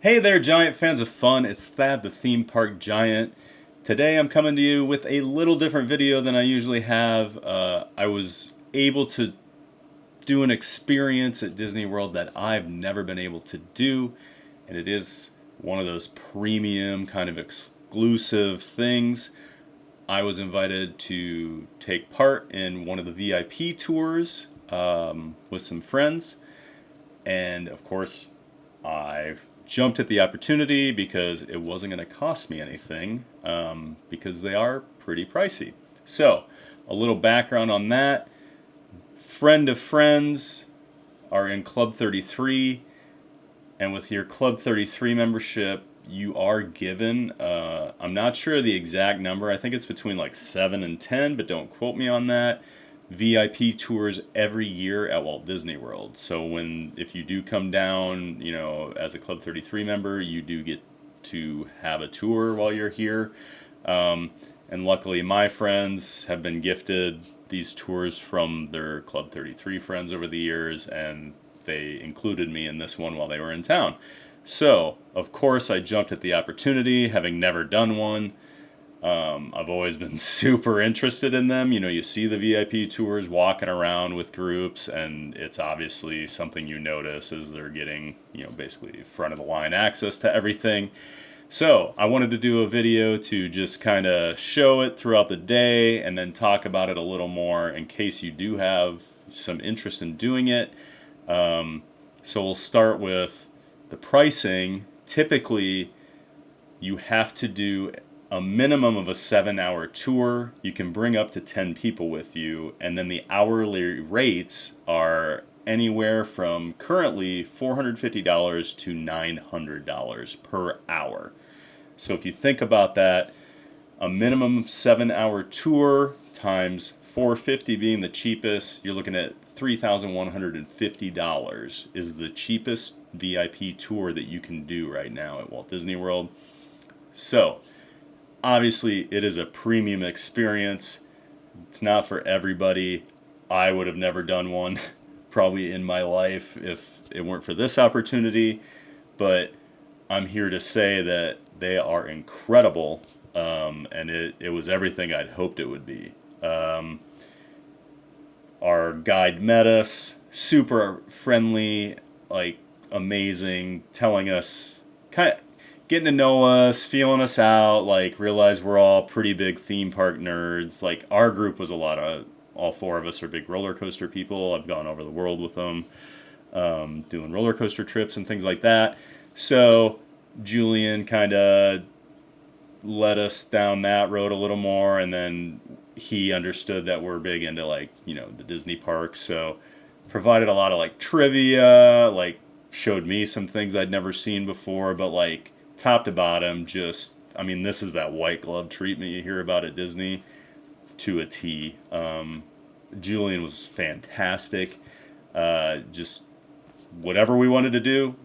Hey there, giant fans of fun. It's Thad, the theme park giant. Today I'm coming to you with a little different video than I usually have. I was able to do an experience at Disney World that I've never been able to do, and it is one of those premium kind of exclusive things. I was invited to take part in one of the VIP tours with some friends, and of course, I jumped at the opportunity because it wasn't going to cost me anything because they are pretty pricey. So, a little background on that. Friend of friends are in Club 33, and with your Club 33 membership, you are given, I'm not sure the exact number, I think it's between like 7 and 10, but don't quote me on that. VIP tours every year at Walt Disney World. So if you do come down, as a Club 33 member, you do get to have a tour while you're here. And luckily, my friends have been gifted these tours from their Club 33 friends over the years, and they included me in this one while they were in town. So, of course, I jumped at the opportunity, having never done one. I've always been super interested in them. You see the VIP tours walking around with groups, and it's obviously something you notice as they're getting, basically front of the line access to everything. So I wanted to do a video to just kind of show it throughout the day and then talk about it a little more in case you do have some interest in doing it. So we'll start with the pricing. Typically, you have to do a minimum of a 7-hour tour. You can bring up to 10 people with you, and then the hourly rates are anywhere from currently $450 to $900 per hour. So if you think about that, a minimum 7-hour tour times $450 being the cheapest, you're looking at $3,150 is the cheapest VIP tour that you can do right now at Walt Disney World. So obviously, it is a premium experience. It's not for everybody. I would have never done one probably in my life if it weren't for this opportunity. But I'm here to say that they are incredible, and it was everything I'd hoped it would be. Our guide met us, super friendly, like amazing, telling us kind of getting to know us, feeling us out, like realize we're all pretty big theme park nerds. Like our group was all four of us are big roller coaster people. I've gone over the world with them, doing roller coaster trips and things like that. So Julian kind of led us down that road a little more, and then he understood that we're big into the Disney parks, so provided a lot of like trivia, like showed me some things I'd never seen before, but like top to bottom, this is that white glove treatment you hear about at Disney to a T. Julian was fantastic. Just whatever we wanted to do,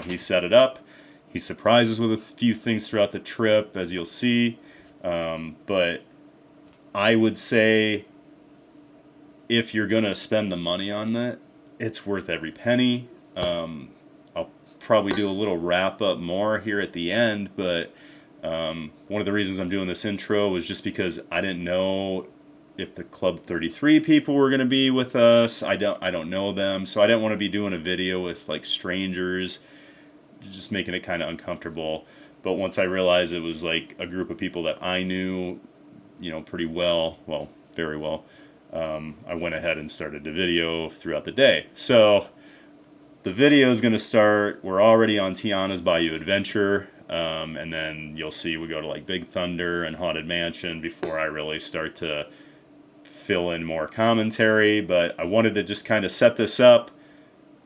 he set it up. He surprised us with a few things throughout the trip, as you'll see. But I would say if you're going to spend the money on that, it's worth every penny. I'll probably do a little wrap up more here at the end, but one of the reasons I'm doing this intro was just because I didn't know if the Club 33 people were going to be with us. I don't know them, so I didn't want to be doing a video with like strangers, just making it kind of uncomfortable. But once I realized it was like a group of people that I knew, pretty well, very well, I went ahead and started the video throughout the day. So the video is going to start. We're already on Tiana's Bayou Adventure, and then you'll see we go to like Big Thunder and Haunted Mansion before I really start to fill in more commentary. But I wanted to just kind of set this up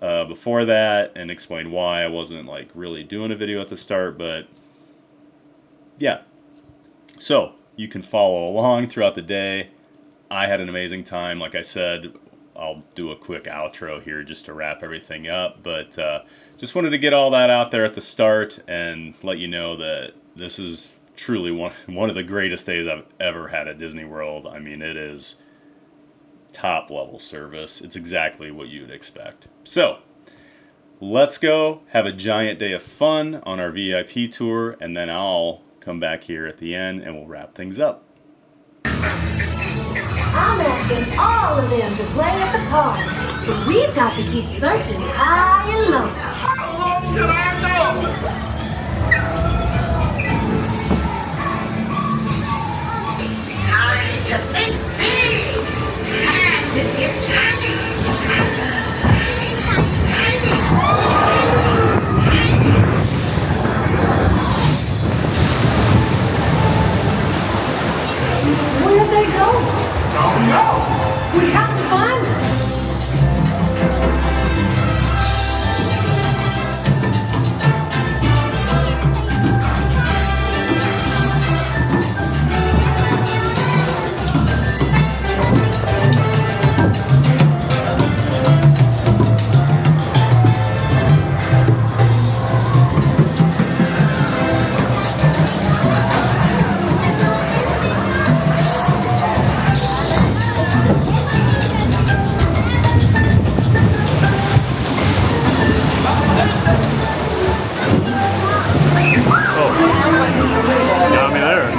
before that and explain why I wasn't like really doing a video at the start. But yeah, so you can follow along throughout the day. I had an amazing time. Like I said, I'll do a quick outro here just to wrap everything up, but just wanted to get all that out there at the start and let you know that this is truly one of the greatest days I've ever had at Disney World. I mean, it is top level service. It's exactly what you'd expect. So let's go have a giant day of fun on our VIP tour, and then I'll come back here at the end and we'll wrap things up. I'm asking all of them to play at the park, but we've got to keep searching high and low. How long can I go? Time to think big and exciting. Where'd they go? Don't know. We have to find them. Got me there.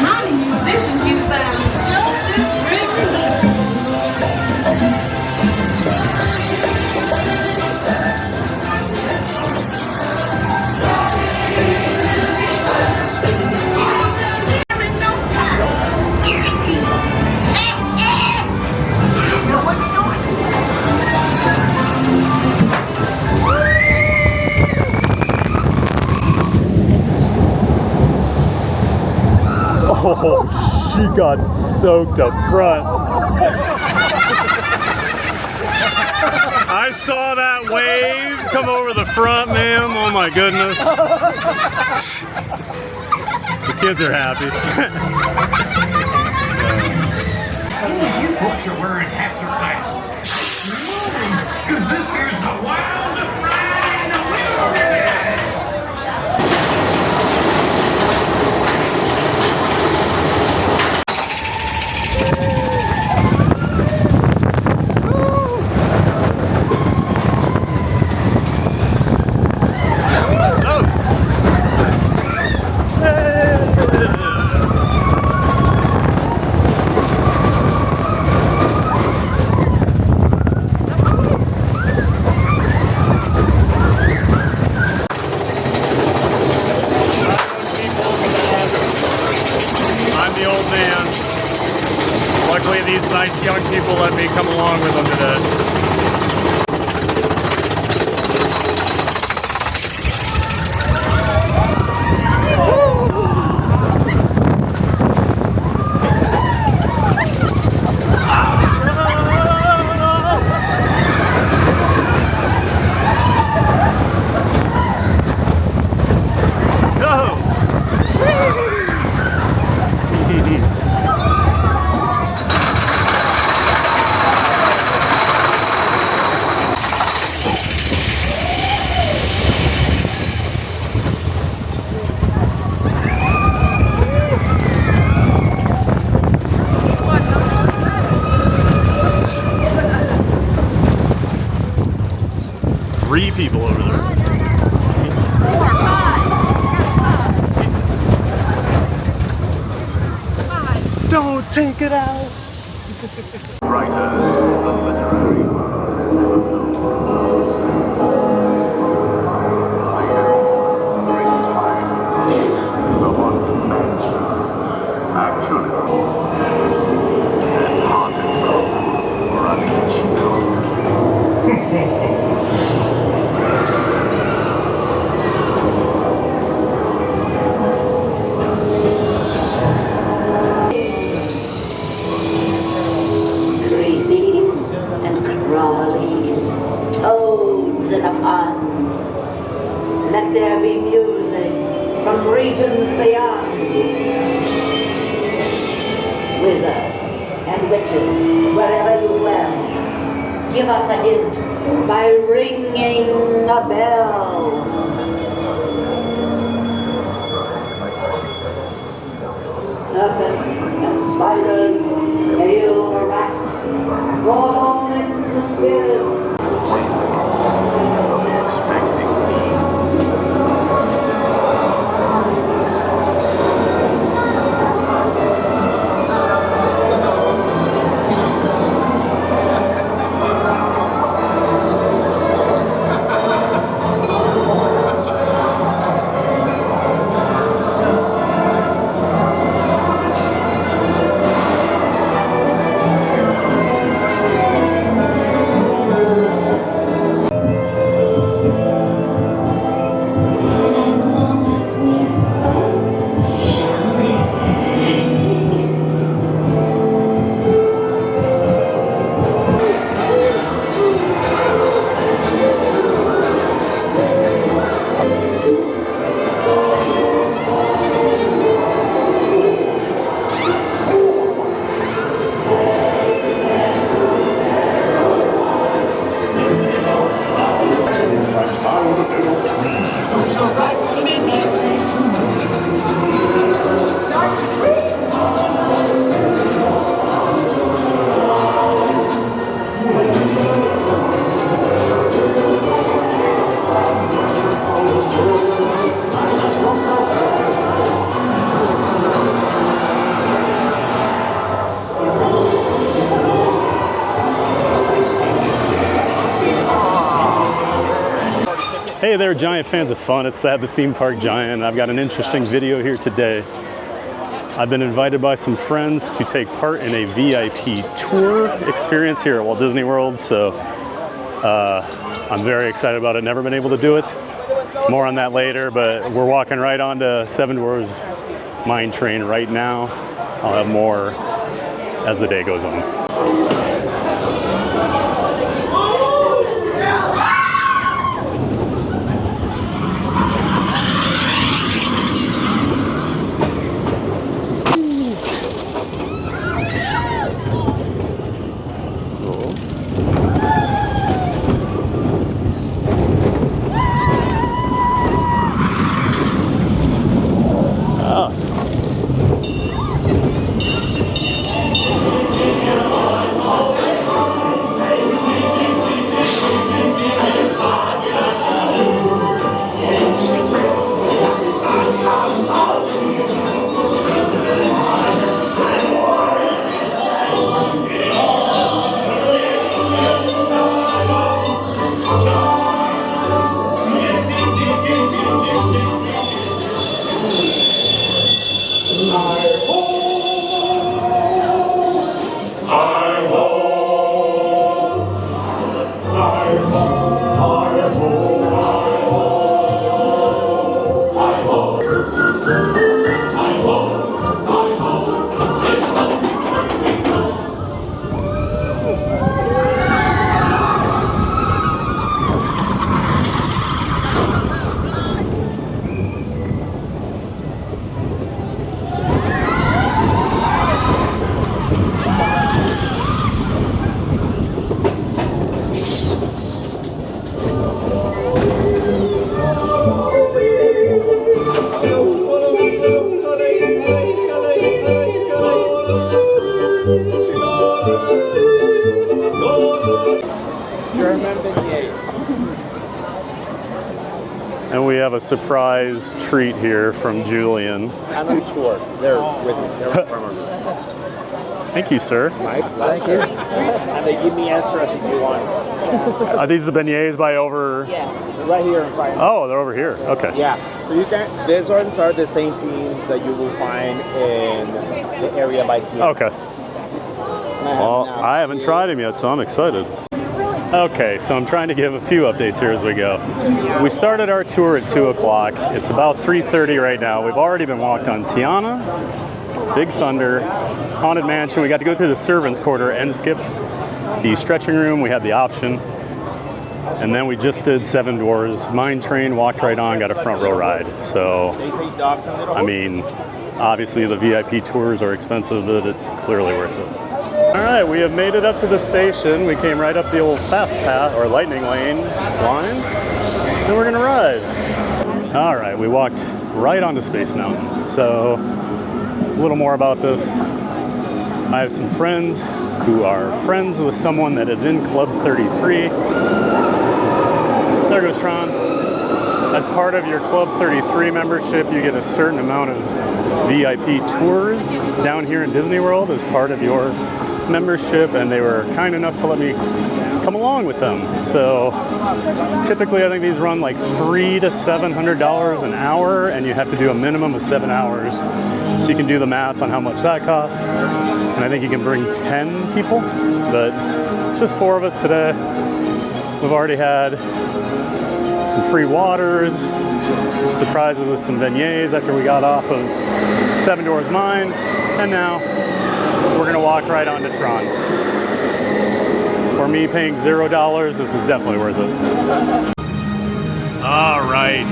Tiny musicians you found sure do pretty. In no time. Guaranteed. I know what you're doing. Oh, she got soaked up front. I saw that wave come over the front, ma'am. Oh my goodness. The kids are happy. You folks are wearing hats or glasses. Because this here's the wildest ride in the wilderness. I'm the old man. Luckily, these nice young people let me come along with them today. Three people over there. Don't take it out. Writers, the literary great time, the haunted mansion, actually, haunted running chill. Creepies and crawlies, toads in a pond. Let there be music from regions beyond. Wizards and witches, wherever you dwell. Give us a hint by ringing the bell. Serpents and spiders, hail the rat, call in the spirits. Of the expecting me. Hey there, giant fans of fun. It's the theme park giant. I've got an interesting video here today. I've been invited by some friends to take part in a VIP tour experience here at Walt Disney World. So I'm very excited about it. Never been able to do it. More on that later, but we're walking right onto Seven Dwarfs Mine Train right now. I'll have more as the day goes on. And we have a surprise treat here from Julian. I'm on tour. They're with me. They're with Farmer. Thank you, sir. My pleasure. And they give me extras if you want. Are these the beignets by over? Yeah. They're right here in front. Oh, they're over here. Okay. Yeah. So you can. These ones are the same theme that you will find in the area by Tiana. Okay. Well, I haven't tried them yet, so I'm excited. Okay, so I'm trying to give a few updates here as we go. We started our tour at 2 o'clock. It's about 3:30 right now. We've already been walked on Tiana, Big Thunder, Haunted Mansion. We got to go through the servants' quarter and skip the stretching room. We had the option. And then we just did Seven Dwarfs Mine Train, walked right on, got a front row ride. So, I mean, obviously the VIP tours are expensive, but it's clearly worth it. All right, we have made it up to the station. We came right up the old fast path or lightning lane line, and we're gonna ride. All right, we walked right onto Space Mountain. So a little more about this. I have some friends who are friends with someone that is in Club 33. There goes Tron. As part of your Club 33 membership, you get a certain amount of VIP tours down here in Disney World as part of your membership, and they were kind enough to let me come along with them. So typically I think these run like $300 to $700 an hour, and you have to do a minimum of 7 hours. So you can do the math on how much that costs. And I think you can bring 10 people, but just 4 of us today. We've already had some free waters, surprises with some beignets after we got off of Seven Dwarfs Mine, and now we're gonna walk right onto Tron. For me, paying $0, this is definitely worth it. All right,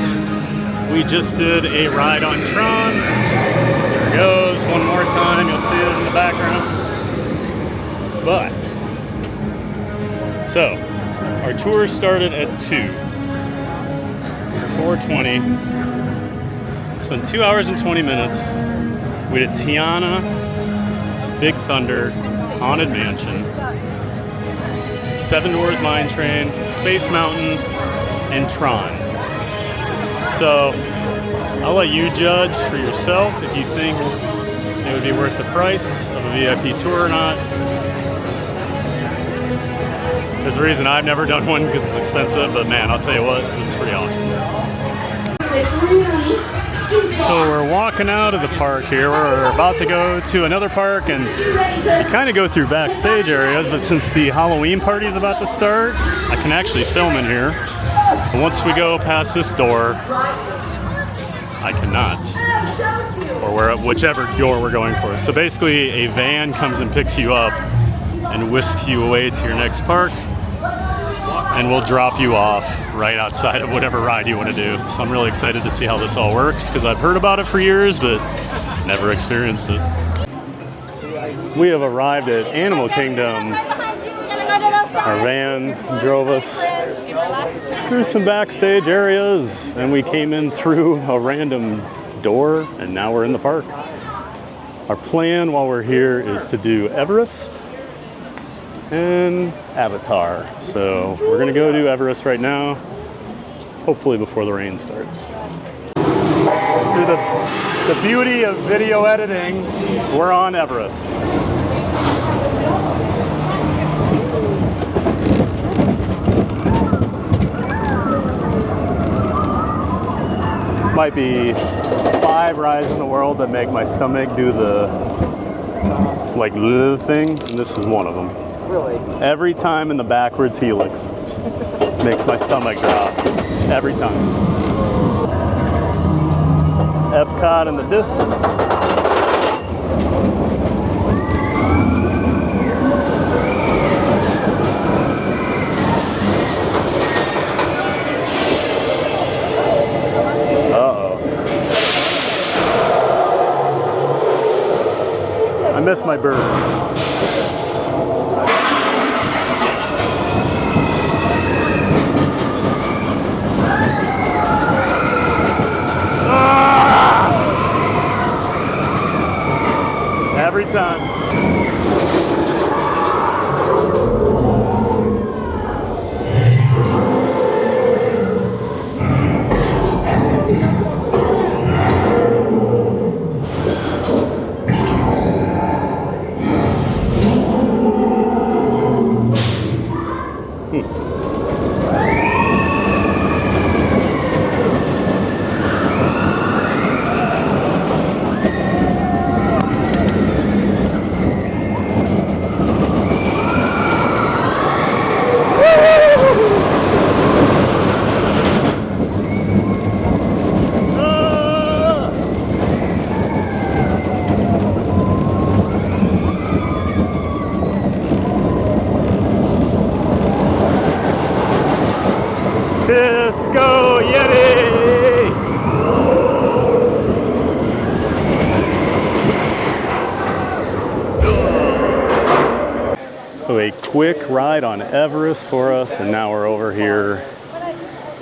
we just did a ride on Tron. There it goes, one more time, you'll see it in the background. But, so, our tour started at 2. 4:20. So in 2 hours and 20 minutes, we did Tiana, Big Thunder, Haunted Mansion, Seven Dwarfs Mine Train, Space Mountain, and Tron. So I'll let you judge for yourself if you think it would be worth the price of a VIP tour or not. There's a reason I've never done one because it's expensive, but man, I'll tell you what, this is pretty awesome. So we're walking out of the park here. We're about to go to another park, and you kind of go through backstage areas, but since the Halloween party is about to start, I can actually film in here. And once we go past this door, I cannot. Or whichever door we're going for. So basically a van comes and picks you up and whisks you away to your next park, and we'll drop you off right outside of whatever ride you want to do. So I'm really excited to see how this all works, because I've heard about it for years, but never experienced it. We have arrived at Animal Kingdom. Our van drove us through some backstage areas, and we came in through a random door, and now we're in the park. Our plan while we're here is to do Everest and Avatar. So we're gonna go do Everest right now, hopefully before the rain starts. Through the beauty of video editing, we're on Everest. Might be 5 rides in the world that make my stomach do the like bleh thing, and this is one of them. Really? Every time in the backwards helix makes my stomach drop. Every time. EPCOT in the distance. Uh-oh. I missed my bird. Every time. Disco Yeti! So a quick ride on Everest for us, and now we're over here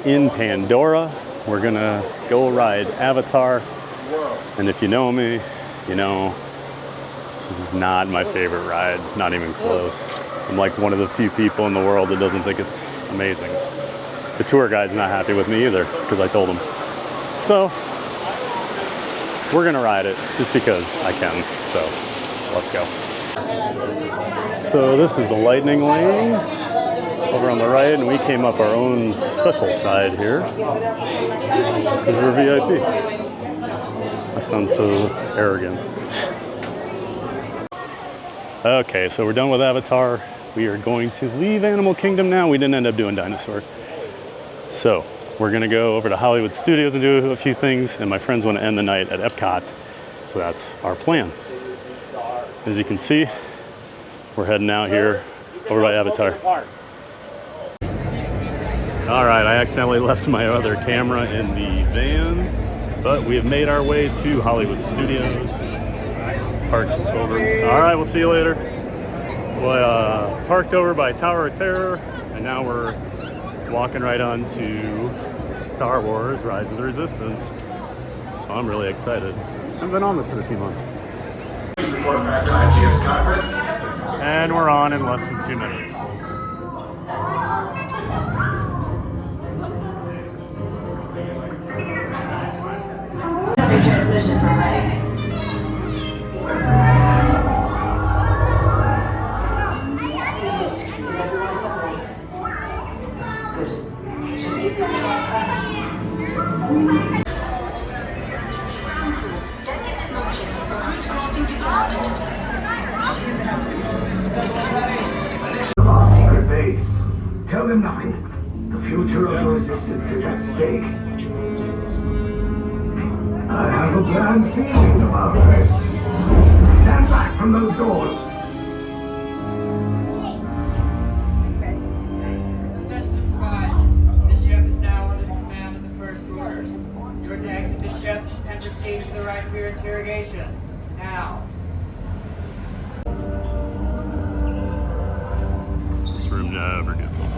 in Pandora. We're gonna go ride Avatar. And if you know me, you know this is not my favorite ride, not even close. I'm like one of the few people in the world that doesn't think it's amazing. The tour guide's not happy with me either, because I told him. So, we're gonna ride it, just because I can, so let's go. So this is the lightning lane, over on the right, and we came up our own special side here, because we're VIP. I sound so arrogant. Okay, so we're done with Avatar. We are going to leave Animal Kingdom now. We didn't end up doing Dinosaur. So, we're gonna go over to Hollywood Studios and do a few things, and my friends want to end the night at EPCOT. So that's our plan. As you can see, we're heading out here over by Avatar. All right, I accidentally left my other camera in the van, but we have made our way to Hollywood Studios. Parked over. All right, we'll see you later. Well, parked over by Tower of Terror, and now we're walking right on to Star Wars: Rise of the Resistance. So I'm really excited. I haven't been on this in a few months. And we're on in less than 2 minutes. Transmission from Ray. Is everyone separated? Good. Deck is in motion. Recruit crossing to transport. Our secret base. Tell them nothing. The future of the Resistance is at stake. I have a bad feeling about this. Stand back from those doors. Resistance spies. The ship is now under the command of the First Order. You are to exit the ship and proceed to the right for your interrogation. Now. This room never gets old.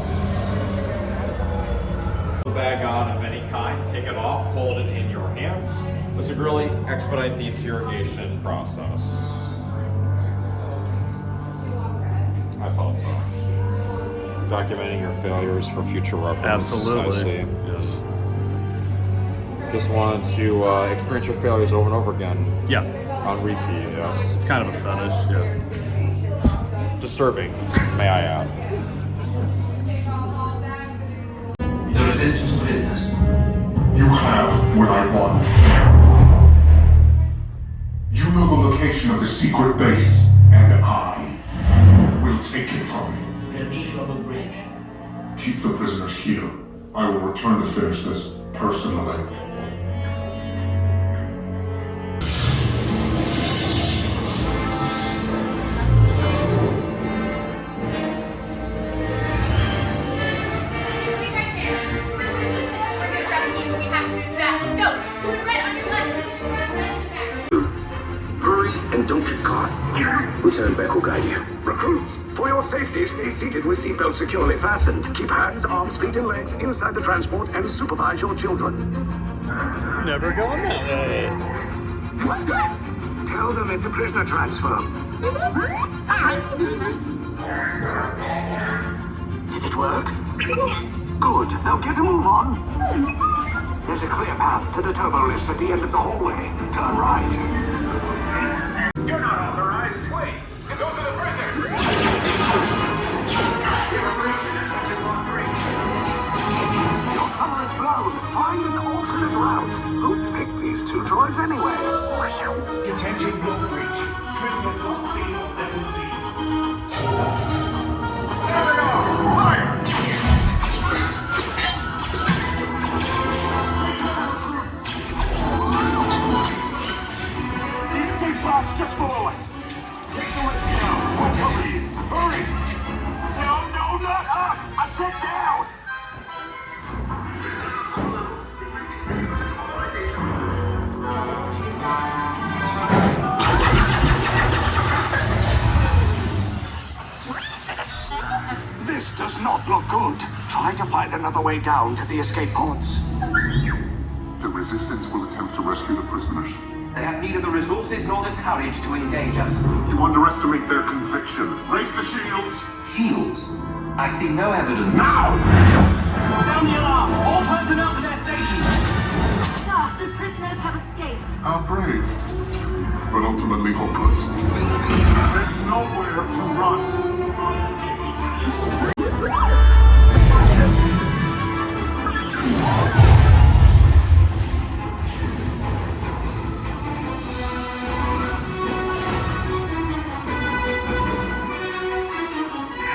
Bag on of any kind, take it off, hold it in your hands. This would really expedite the interrogation process. I thought so. Documenting your failures for future reference. Absolutely. I see. Yes. Just wanted to experience your failures over and over again. Yeah. On repeat, yes. It's kind of a fetish, yeah. Disturbing, may I add. The Resistance prisoners. You have what I want. You know the location of the secret base, and I will take it from you. We're needed on the bridge. Keep the prisoners here. I will return to finish this personally. Lieutenant Beck will guide you. Recruits, for your safety, stay seated with seatbelts securely fastened. Keep hands, arms, feet, and legs inside the transport and supervise your children. Never going that way. Tell them it's a prisoner transfer. Did it work? Good. Now get a move on. There's a clear path to the turbo lifts at the end of the hallway. Turn right. You're not authorized. Wait. Those are the prisoners. Your cover is blown. Find an alternate route. Who picked these two droids anyway? Detention will breach. Prisoner code seal level D. There they are! Fire! These escape pods just below us. Take the list now. We'll cover you. Hurry! No, not up! I said down! try to find another way down to the escape pods. The Resistance will attempt to rescue the prisoners. They have neither the resources nor the courage to engage us. You underestimate their conviction. Raise the shields! Shields? I see no evidence. Now! Sound the alarm! All personnel to their stations! Sir, the prisoners have escaped. How brave, but ultimately hopeless. There's nowhere to run.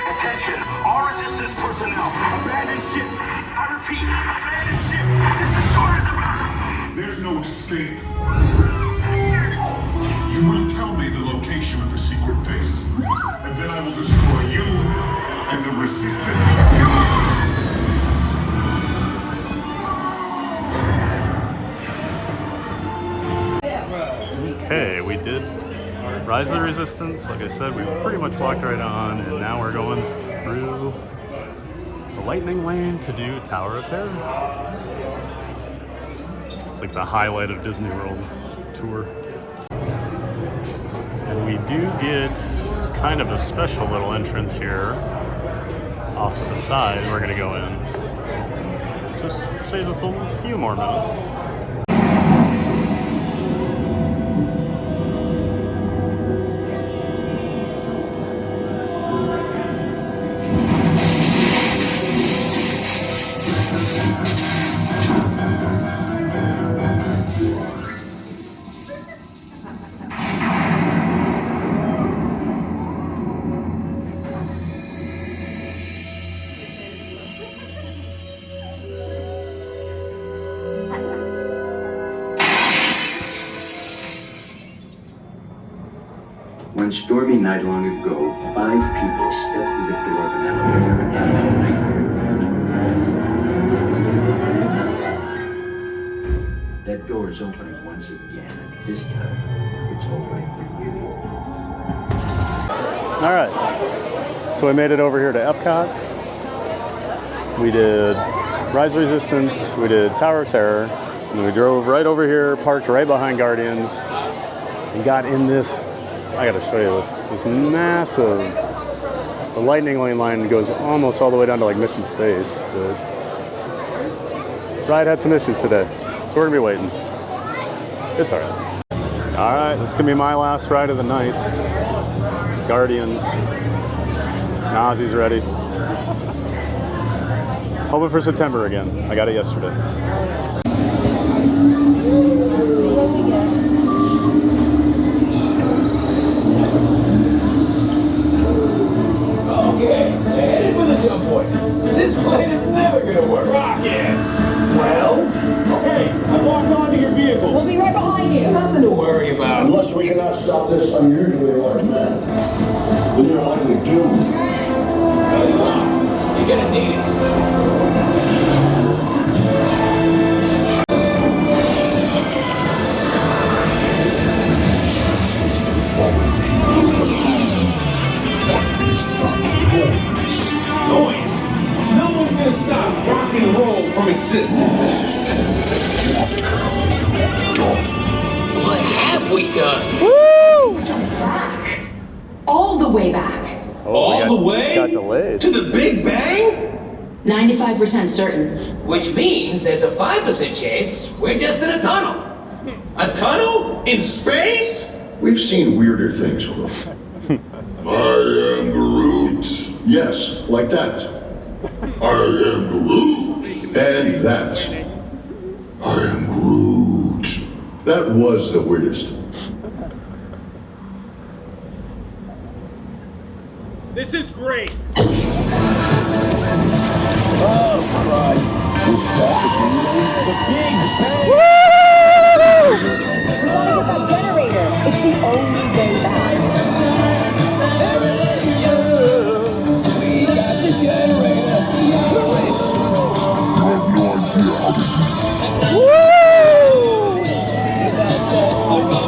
Attention, all resistance personnel, abandon ship. I repeat, abandon ship. This destroyer is about. There's no escape. You will tell me the location of the secret base, and then I will destroy you and the Resistance. Okay, we did Rise of the Resistance. Like I said, we pretty much walked right on, and now we're going through the Lightning Lane to do Tower of Terror. It's like the highlight of Disney World tour. And we do get kind of a special little entrance here off to the side. We're gonna go in. Just saves us a few more minutes. One stormy night long ago, 5 people stepped through the door of an elevator and got into a nightmare. That door is opening once again, and this time, it's opening for you. All right, so we made it over here to EPCOT. We did Rise of Resistance, we did Tower of Terror, and then we drove right over here, parked right behind Guardians, and got in this, I gotta show you this massive, the Lightning Lane line goes almost all the way down to like Mission Space. The ride had some issues today, so we're gonna be waiting. It's all right. All right, this is gonna be my last ride of the night. Guardians. Nazi's ready. Hoping for September again. I got it yesterday. Okay, headed for the jump point. This plane is never gonna work. Rocket! Well, okay, I walked onto your vehicle. We'll be right behind you. Nothing to worry about. Unless we cannot stop this unusually large man, then you're likely doomed. Tell you what, you're gonna need it. Noise? No one's gonna stop rock and roll from existing. What have we done? Woo! Back. All the way back. All the way? Got delayed. To the Big Bang? 95% certain. Which means there's a 5% chance we're just in a tunnel. A tunnel? In space? We've seen weirder things, Quill. I am Groot. Yes, like that. I am Groot. And that. I am Groot. That was the weirdest. This is great. Oh, Christ. The Big Bang. Woo! We want to get that generator. It's the only way back. We got the generator.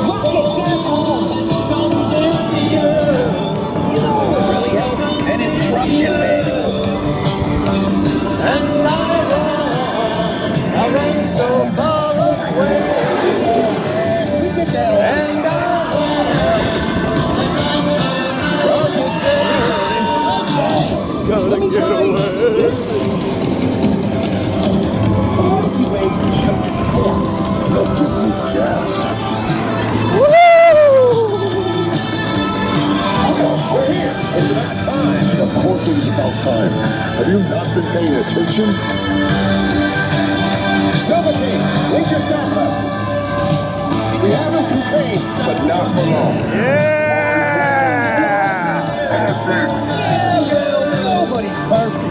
Rocket gas home. An instruction manual. been paying attention? Nova Team, lead your star blasters. We have them contained, but not for long. Nobody's perfect.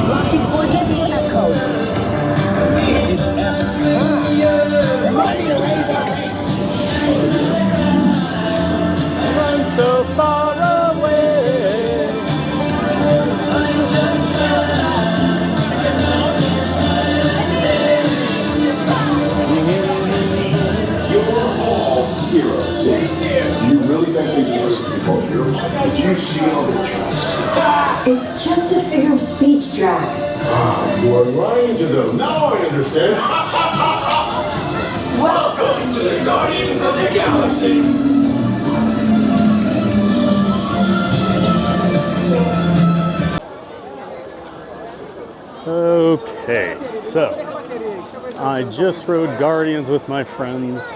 Locking forward to EPCOT. I'm so far away. You're all heroes. You really think these are people heroes? Did you see all the trust? It's just a figure of speech, Drax. You are lying to them. Now I understand. Welcome to the Guardians of the Galaxy. Okay, so I just rode Guardians with my friends.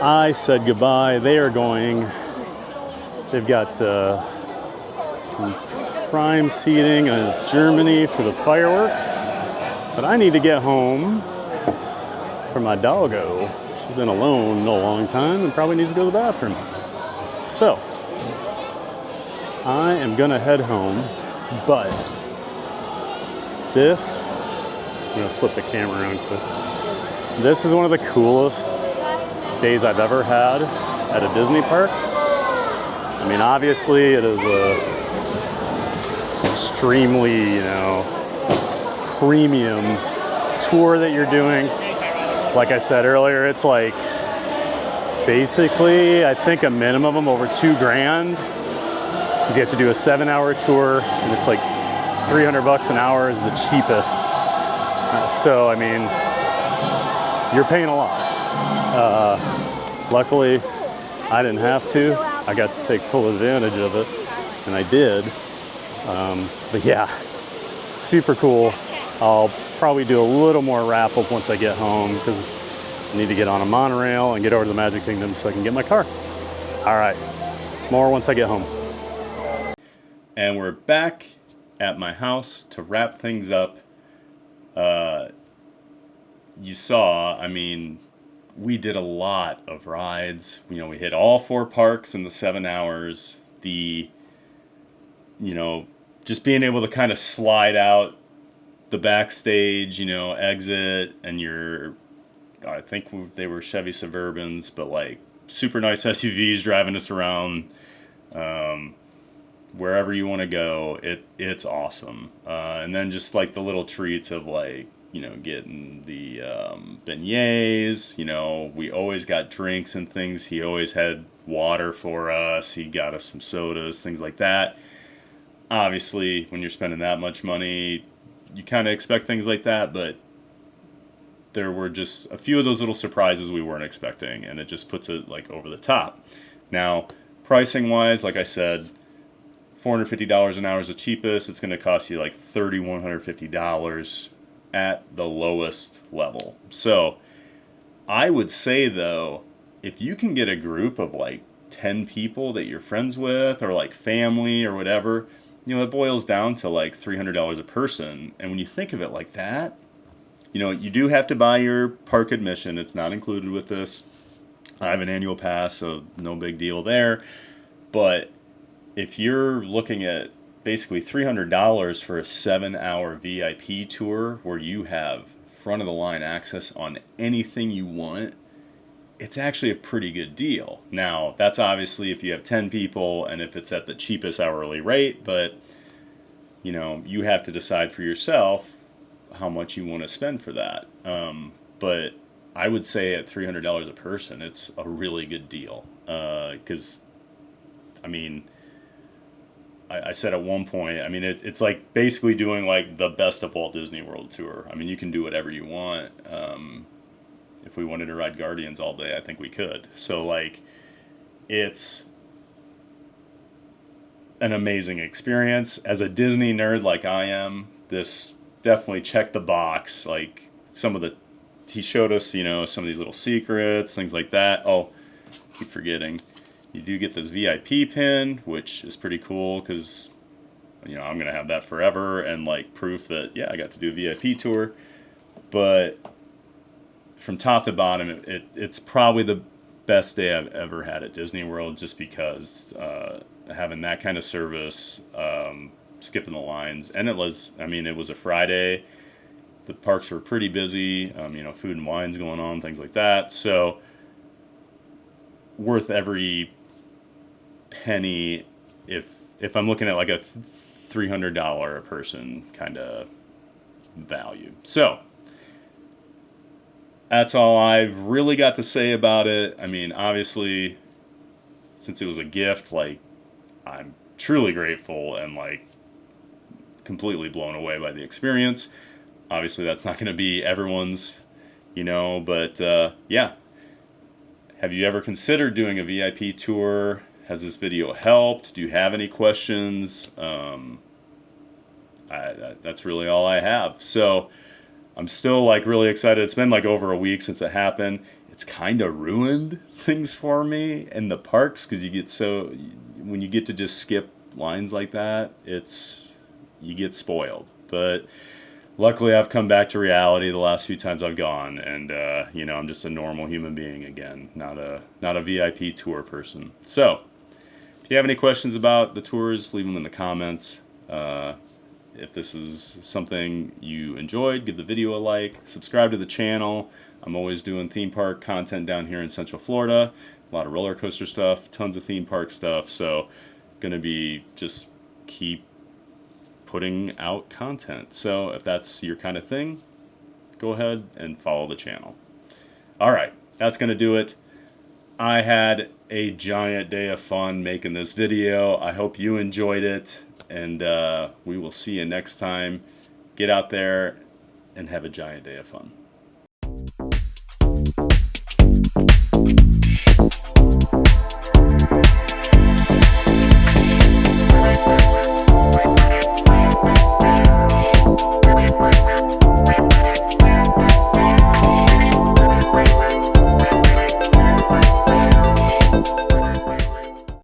I said goodbye. They are going. They've got some prime seating in Germany for the fireworks. But I need to get home for my doggo. She's been alone a long time and probably needs to go to the bathroom. So I am gonna head home, but this, I'm gonna flip the camera around quick. This is one of the coolest days I've ever had at a Disney park. I mean, obviously it is a extremely, premium tour that you're doing. Like I said earlier, it's like basically, I think a minimum of over $2,000 because you have to do a 7-hour tour and it's like $300 an hour is the cheapest. So, I mean, you're paying a lot. Luckily, I didn't have to. I got to take full advantage of it, and I did. But yeah, super cool. I'll probably do a little more wrap-up once I get home because I need to get on a monorail and get over to the Magic Kingdom so I can get my car. All right, more once I get home. And we're back at my house to wrap things up. You saw, I mean, we did a lot of rides. We hit all 4 parks in the 7 hours. Just being able to kind of slide out the backstage, exit, and I think they were Chevy Suburbans, but like super nice SUVs driving us around. Wherever you want to go, it's awesome. And then just like the little treats of like, getting the beignets, we always got drinks and things. He always had water for us. He got us some sodas, things like that. Obviously, when you're spending that much money, you kind of expect things like that, but there were just a few of those little surprises we weren't expecting, and it just puts it like over the top. Now, pricing wise, like I said, $450 an hour is the cheapest. It's going to cost you like $3,150 at the lowest level. So I would say though, if you can get a group of like 10 people that you're friends with or like family or whatever, it boils down to like $300 a person. And when you think of it like that, you do have to buy your park admission. It's not included with this. I have an annual pass, so no big deal there. But if you're looking at basically $300 for a 7-hour VIP tour where you have front of the line access on anything you want, it's actually a pretty good deal. Now, that's obviously if you have 10 people and if it's at the cheapest hourly rate, but you have to decide for yourself how much you want to spend for that. But I would say at $300 a person, it's a really good deal. Because, I said at one point, it's like basically doing like the best of Walt Disney World tour. You can do whatever you want. If we wanted to ride Guardians all day, I think we could. So like, it's an amazing experience. As a Disney nerd like I am, this definitely checked the box. Like some of the he showed us, you know, some of these little secrets, things like that. Oh, keep forgetting. You do get this VIP pin, which is pretty cool because, you know, I'm going to have that forever and like proof that, yeah, I got to do a VIP tour. But from top to bottom, it's probably the best day I've ever had at Disney World, just because having that kind of service, skipping the lines. And it was a Friday. The parks were pretty busy, you know, food and wine's going on, things like that. So worth every penny if I'm looking at like a $300 a person kind of value. So that's all I've really got to say about it. I mean, obviously, since it was a gift, like, I'm truly grateful and like completely blown away by the experience. Obviously, that's not going to be everyone's, you know, but yeah. Have you ever considered doing a VIP tour? Has this video helped? Do you have any questions? That's really all I have. So I'm still like really excited. It's been like over a week since it happened. It's kind of ruined things for me in the parks because when you get to just skip lines like that, you get spoiled. But luckily, I've come back to reality the last few times I've gone, and you know, I'm just a normal human being again, not a VIP tour person. So, if you have any questions about the tours, leave them in the comments. If this is something you enjoyed, give the video a like, subscribe to the channel. I'm always doing theme park content down here in Central Florida. A lot of roller coaster stuff, tons of theme park stuff. So, gonna be just keep putting out content. So if that's your kind of thing, go ahead and follow the channel. All right, that's going to do it. I had a giant day of fun making this video. I hope you enjoyed it, and we will see you next time. Get out there and have a giant day of fun.